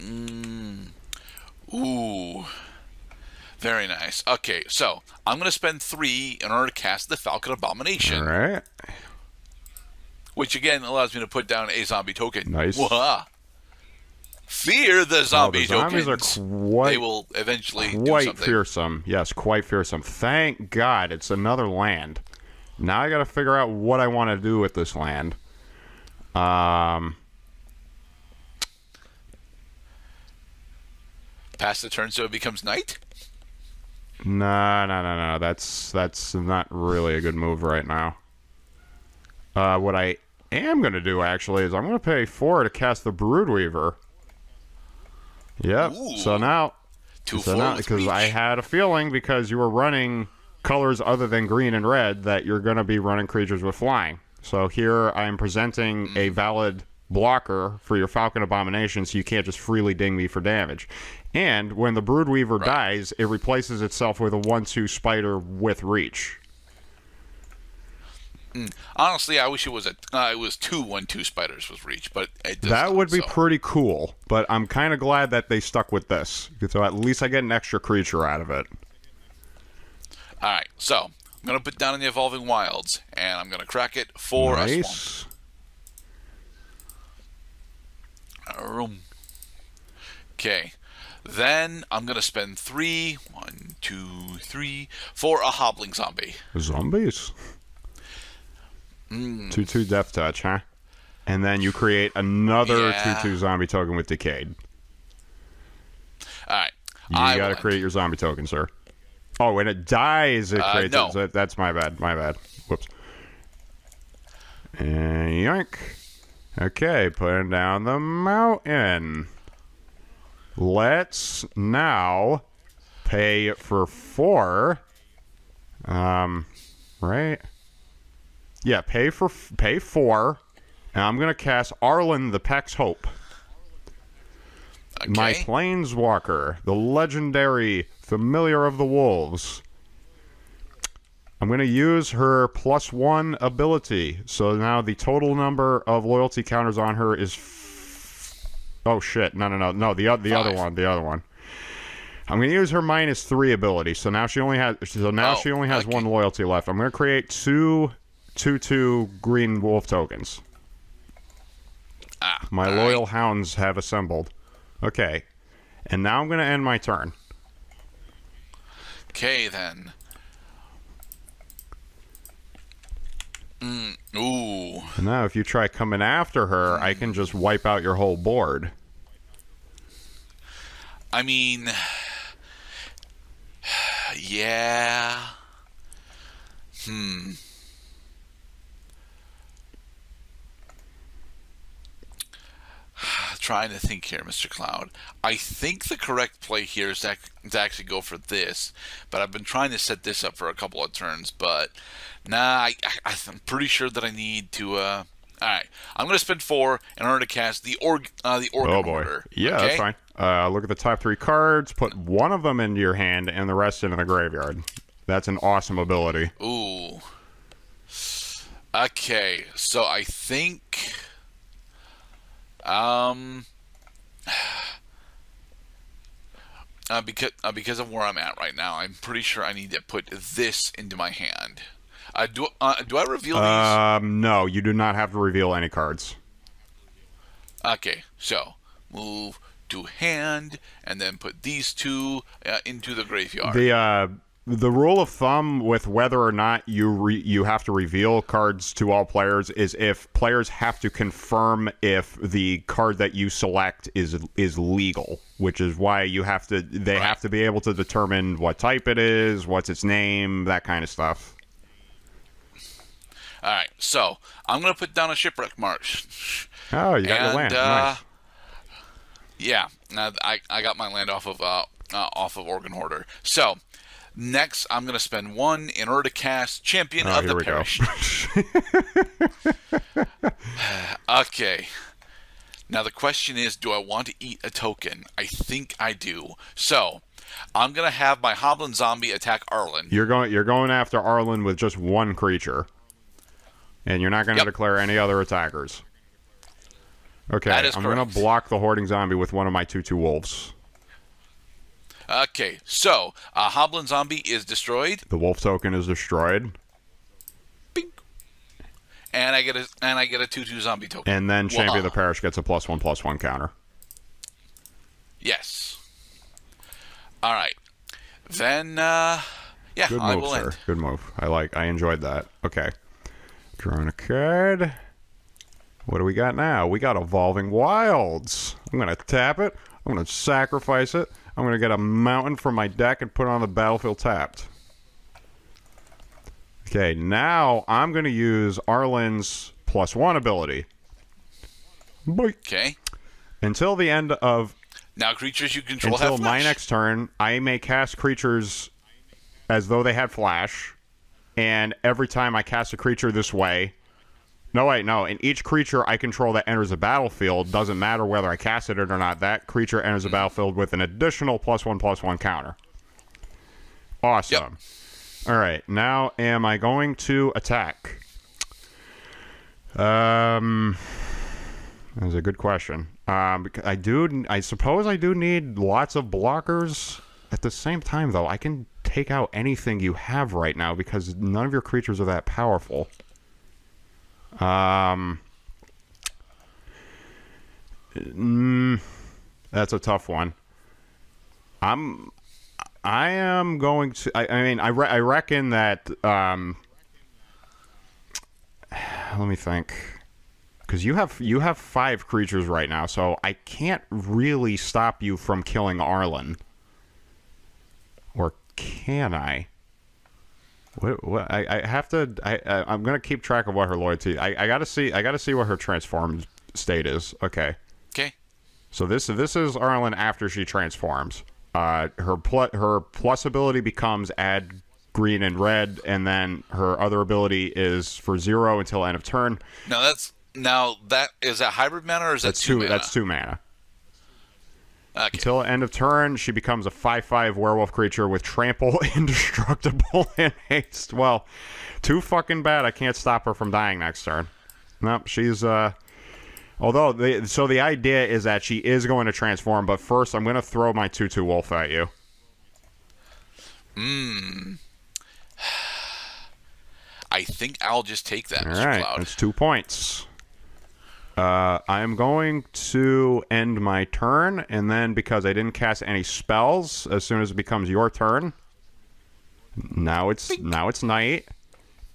Mm, ooh. Very nice. Okay, so I'm going to spend 3 in order to cast the Falcon All Abomination, right. which again allows me to put down a zombie token. Nice. Wah! Fear the Oh, the zombie zombies are tokens. They quite will eventually do quite something. fearsome. Yes, quite fearsome. Thank God it's another land. Now I got to figure out what I want to do with this land. Um, Pass the turn so it becomes night? no, no, no, no. That's not really a good move right now. What I am going to do actually is I'm going to pay 4 to cast the Broodweaver. Yep. So Ooh. now, 2/4 with because I reach. had a feeling because you were running colors other than green and red that you're going to be running creatures with flying. So here I am presenting a valid blocker for your Falcon Abomination, so you can't just freely ding me for damage. And when the Broodweaver Right. dies, it replaces itself with a 1/2 spider with reach. Honestly, I wish it was it was 2/1/2 spiders with reach, but it does That not. would be So, pretty cool, but I'm kind of glad that they stuck with this. So at least I get an extra creature out of it. all right. So I'm gonna put down in the Evolving Wilds, and I'm gonna crack it for a swamp. Nice. Okay. Then I'm gonna spend 3, 1, 2, 3, for a hobbling zombie. Zombies. 2/2 Death Touch, huh? And then you create another Yeah. 2/2 zombie token with Decayed. All right. You I gotta will create your zombie token, sir. Oh, when it dies, it creates no. it. That's my bad. My bad. Whoops. And yoink. Okay, putting down the mountain. Let's now pay for 4. Right? Yeah, pay 4. And I'm gonna cast Arlen the Peck's Hope. Okay. My Planeswalker, the legendary Familiar of the Wolves. I'm going to use her +1 ability. So now the total number of loyalty counters on her is... oh, shit. No, the other one. The other one. I'm going to use her -3 ability. So now she only has... Okay. 1 loyalty left. I'm going to create 2 2/2 green wolf tokens. My all loyal right. hounds have assembled. Okay. And now I'm going to end my turn. Okay, then. Ooh. And now if you try coming after her, I can just wipe out your whole board. I mean, yeah. Trying to think here, Mr. Cloud. I think the correct play here is to actually go for this, but I've been trying to set this up for a couple of turns, but nah, I'm pretty sure that I need to. All right, I'm going to spend 4 in order to cast the Organ Oh boy. Order. Yeah, okay? that's fine. Look at the top 3 cards, put one of them into your hand and the rest into the graveyard. That's an awesome ability. Ooh. Okay, so I think because of where I'm at right now, I'm pretty sure I need to put this into my hand. Do I reveal these? No, you do not have to reveal any cards. Okay, so move to hand, and then put these 2 into the graveyard. The rule of thumb with whether or not you have to reveal cards to all players is if players have to confirm if the card that you select is legal, which is why they have to be able to determine what type it is, what's its name, that kind of stuff. All right, so I'm gonna put down a Shipwreck Marsh. Oh, you got your land. Nice. Yeah, I got my land off of Organ Hoarder. So next, I'm going to spend 1 in order to cast Champion of the Parish. Okay. Now the question is, do I want to eat a token? I think I do. So I'm going to have my Hoblin Zombie attack Arlen. You're going after Arlen with just 1 creature, and you're not going to declare any other attackers. Okay, That is I'm going to correct. block the hoarding zombie with one of my 2/2 wolves. Okay, so Hoblin Zombie is destroyed. The wolf token is destroyed. Bing. And I get a 2/2 zombie token. And then Champion of the Waha. Parish gets a +1/+1 counter. Yes. All right. Then, yeah, Good I move, will sir. end. Good move. I enjoyed that. Okay. Drawing a card. What do we got now? We got Evolving Wilds. I'm going to tap it. I'm going to sacrifice it. I'm going to get a mountain from my deck and put it on the battlefield tapped. Okay, now I'm going to use Arlen's +1 ability. Boink. Okay. Until the end of... Now creatures you control Until have my flash. next turn, I may cast creatures as though they had flash. And every time I cast a creature this way... No, wait, no. And each creature I control that enters the battlefield, doesn't matter whether I casted it or not, that creature enters the battlefield with an additional +1/+1 counter. Awesome. Yep. All right, now am I going to attack? That's a good question. I suppose I do need lots of blockers. At the same time, though, I can take out anything you have right now because none of your creatures are that powerful. That's a tough one. I am going to. I reckon that. Let me think. Because you have 5 creatures right now, so I can't really stop you from killing Arlen. Or can I? What I have to. I'm gonna keep track of what her loyalty. I gotta see what her transformed state is. Okay. Okay. So this is Arlen after she transforms. Her plus ability becomes add green and red, and then her other ability is for 0 until end of turn. Now that is that hybrid mana or is that 2 mana? That's 2 mana. Okay. Until end of turn, she becomes a 5/5 werewolf creature with trample, indestructible, and haste. Well, too fucking bad. I can't stop her from dying next turn. Nope, she's Although, the idea is that she is going to transform, but first I'm going to throw my 2/2 wolf at you. I think I'll just take that, Mr. All right, Cloud. that's 2 points. I'm going to end my turn, and then because I didn't cast any spells, as soon as it becomes your turn, now it's night,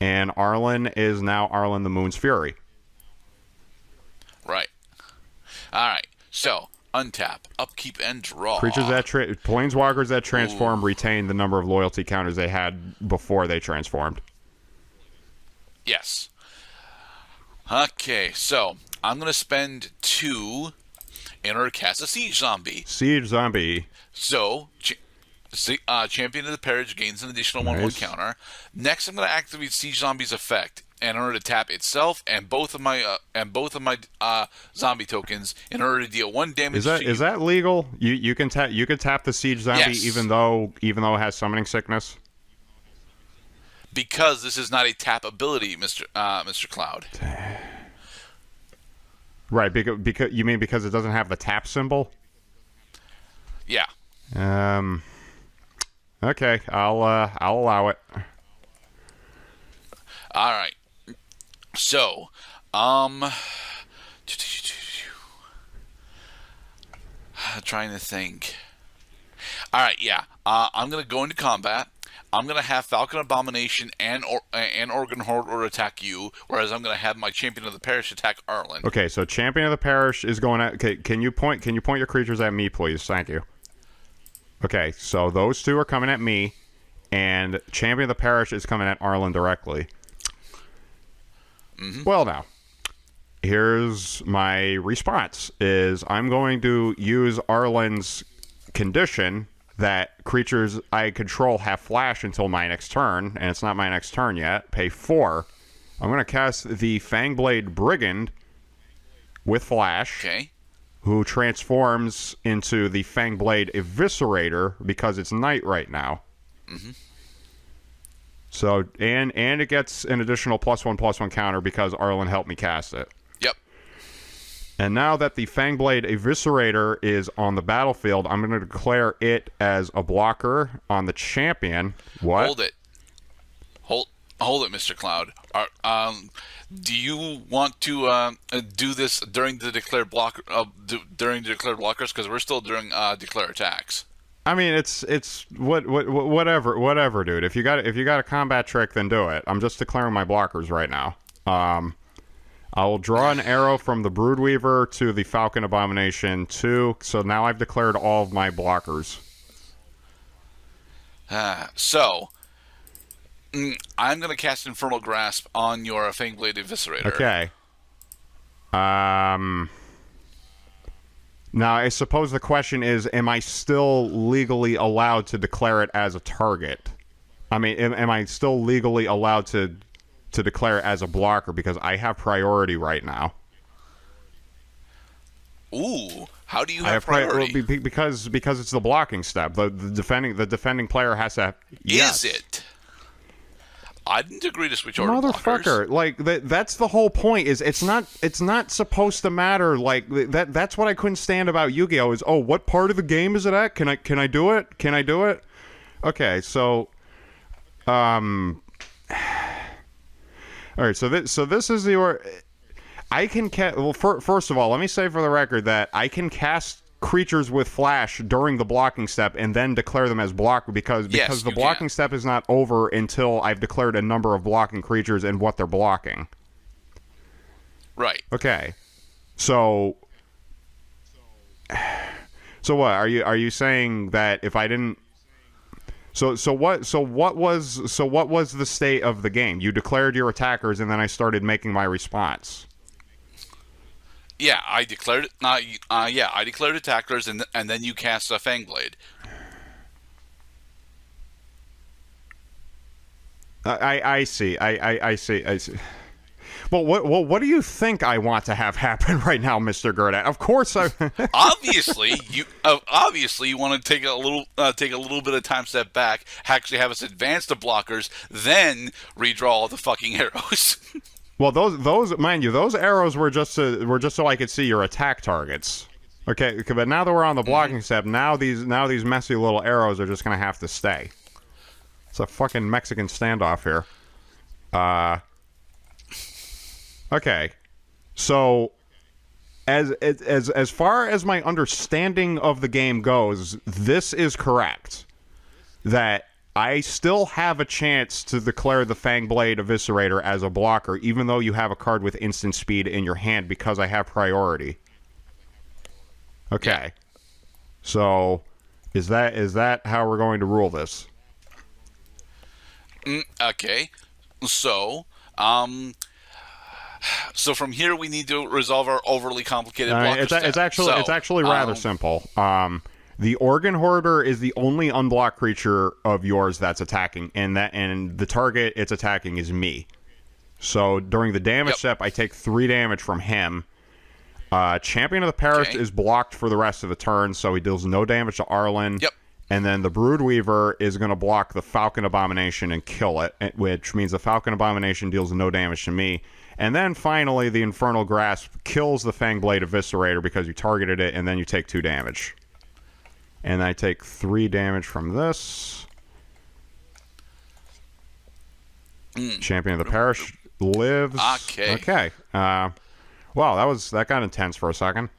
and Arlen is now Arlen the Moon's Fury. Right. All right. So untap, upkeep, and draw. Creatures that planeswalkers that transform retain the number of loyalty counters they had before they transformed. Yes. Okay. So I'm gonna spend 2 in order to cast a siege zombie. Siege zombie. So, Champion of the Parish gains an additional 1/1 Nice. counter. Next, I'm going to activate Siege Zombie's effect in order to tap itself and both of my zombie tokens in order to deal 1 damage. Is that legal? You can tap the siege zombie Yes. even though it has summoning sickness. Because this is not a tap ability, Mr. Cloud. Right, because you mean because it doesn't have the tap symbol? Yeah. Okay, I'll allow it. All right. So, trying to think. All right, yeah. I'm gonna go into combat. I'm gonna have Falcon Abomination and Organ Horde attack you, whereas I'm gonna have my Champion of the Parish attack Arlen. Okay, so Champion of the Parish is going at. Okay, can you point your creatures at me, please? Thank you. Okay, so those 2 are coming at me, and Champion of the Parish is coming at Arlen directly. Well, now, here's my response: is I'm going to use Arlen's condition that creatures I control have flash until my next turn, and it's not my next turn yet. Pay 4. I'm going to cast the Fangblade Brigand with flash. Okay. Who transforms into the Fangblade Eviscerator because it's night right now. So, and it gets an additional +1/+1 counter because Arlen helped me cast it. Yep. And now that the Fangblade Eviscerator is on the battlefield, I'm going to declare it as a blocker on the champion. What? Hold it. Hold it, Mr. Cloud. Do you want to do this during the declared block during the declared blockers? Because we're still doing declare attacks. I mean, it's whatever, dude. If you got a combat trick, then do it. I'm just declaring my blockers right now. I will draw an arrow from the Broodweaver to the Falcon Abomination 2. So now I've declared all of my blockers. I'm going to cast Infernal Grasp on your Fangblade Eviscerator. Okay. Now, I suppose the question is, am I still legally allowed to declare it as a target? I mean, am I still legally allowed to declare it as a blocker because I have priority right now? Ooh, how do you have priority? Because it's the blocking step. The defending player has to. Yes. Is it? I didn't agree to switch over motherfucker. blockers. Like that's the whole point. Is it's not supposed to matter. Like that's what I couldn't stand about Yu-Gi-Oh. Is what part of the game is it at? Can I do it? Can I do it? Okay, so all right. So this is your. I can cast. Well, first of all, let me say for the record that I can cast creatures with flash during the blocking step and then declare them as blocker because the blocking step is not over until I've declared a number of blocking creatures and what they're blocking. Right. Okay. So what are you saying that if I didn't So what was the state of the game? You declared your attackers and then I started making my response. Yeah, I declared it. I declared attackers, and then you cast a Fangblade. I see. I see. Well, what do you think I want to have happen right now, Mr. Gerdat? Of course, obviously you want to take a little bit of time step back, actually have us advance the blockers, then redraw all the fucking arrows. Well, those mind you, those arrows were just so I could see your attack targets. Okay, but now that we're on the blocking step, now these messy little arrows are just gonna have to stay. It's a fucking Mexican standoff here. Okay, so as far as my understanding of the game goes, this is correct. That I still have a chance to declare the Fangblade Eviscerator as a blocker, even though you have a card with instant speed in your hand because I have priority. Okay. Yeah. So, is that how we're going to rule this? Okay. So from here we need to resolve our overly complicated blocker step. It's actually rather simple. The Organ Hoarder is the only unblocked creature of yours that's attacking, and the target it's attacking is me. So during the damage step, I take 3 damage from him. Champion of the Parish is blocked for the rest of the turn, so he deals no damage to Arlen. Yep. And then the Broodweaver is going to block the Falcon Abomination and kill it, which means the Falcon Abomination deals no damage to me. And then finally, the Infernal Grasp kills the Fangblade Eviscerator because you targeted it, and then you take 2 damage. And I take 3 damage from this. Champion of the Parish lives. Okay. Wow, that got intense for a second.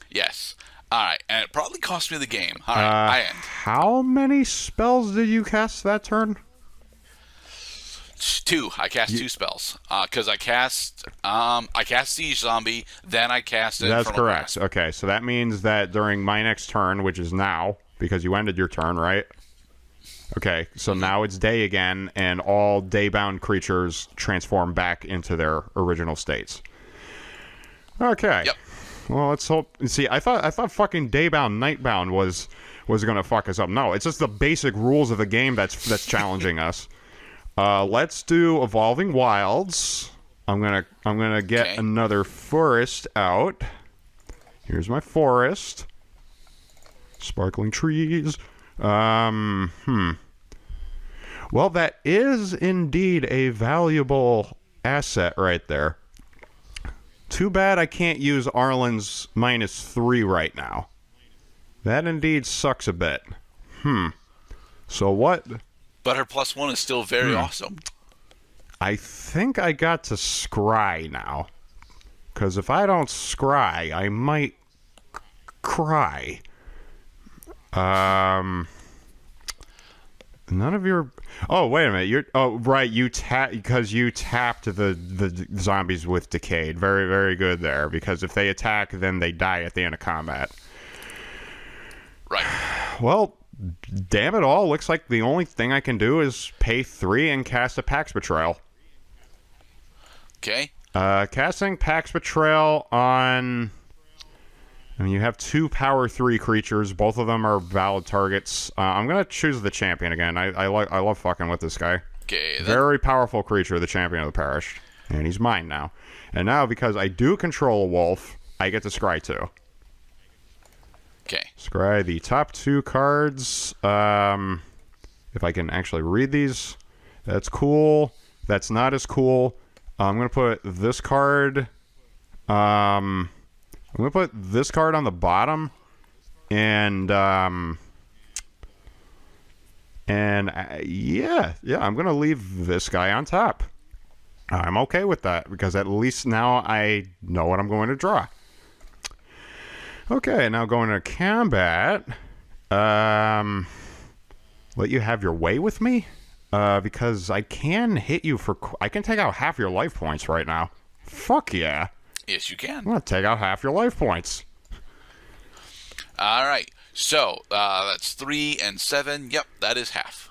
Yes. All right, and it probably cost me the game. All right, I end. How many spells did you cast that turn? 2. I cast 2 spells because I cast Siege Zombie, then I cast. That's correct. Okay, so that means that during my next turn, which is now, because you ended your turn, right? Okay, so now it's day again, and all day-bound creatures transform back into their original states. Okay. Yep. Well, let's hope. See, I thought fucking day-bound, night-bound was gonna fuck us up. No, it's just the basic rules of the game that's challenging us. Let's do Evolving Wilds. I'm gonna get another forest out. Here's my forest. Sparkling trees. Well, that is indeed a valuable asset right there. Too bad I can't use Arlen's -3 right now. That indeed sucks a bit. So what? But her +1 is still very awesome. I think I got to scry now. Because if I don't scry, I might cry. None of your... Oh, wait a minute. Right. Because you tapped the zombies with Decayed. Very, very good there. Because if they attack, then they die at the end of combat. Right. Well, damn it all. Looks like the only thing I can do is pay 3 and cast a Pax Betrayal. Okay. Casting Pax Betrayal on... I mean, you have 2 power 3 creatures. Both of them are valid targets. I'm gonna choose the champion again. I love fucking with this guy. Okay. Then. Very powerful creature, the champion of the parish, and he's mine now. And now, because I do control a wolf, I get to scry 2. Okay. Scry the top 2 cards. If I can actually read these, that's cool. That's not as cool. I'm gonna put this card. I'm gonna put this card on the bottom, and yeah, I'm gonna leave this guy on top. I'm okay with that because at least now I know what I'm going to draw. Okay, now going to combat. Let you have your way with me, because I can hit you for. I can take out half your life points right now. Fuck yeah. Yes, you can. I'm going to take out half your life points. All right. So, that's 3 and 7. Yep, that is half.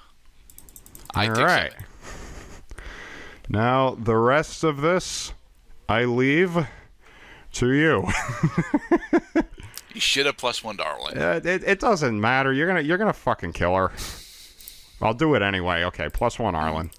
I take 7. Now, the rest of this, I leave to you. You should have +1, darling. It doesn't matter. You're gonna fucking kill her. I'll do it anyway. Okay, +1, Arlen.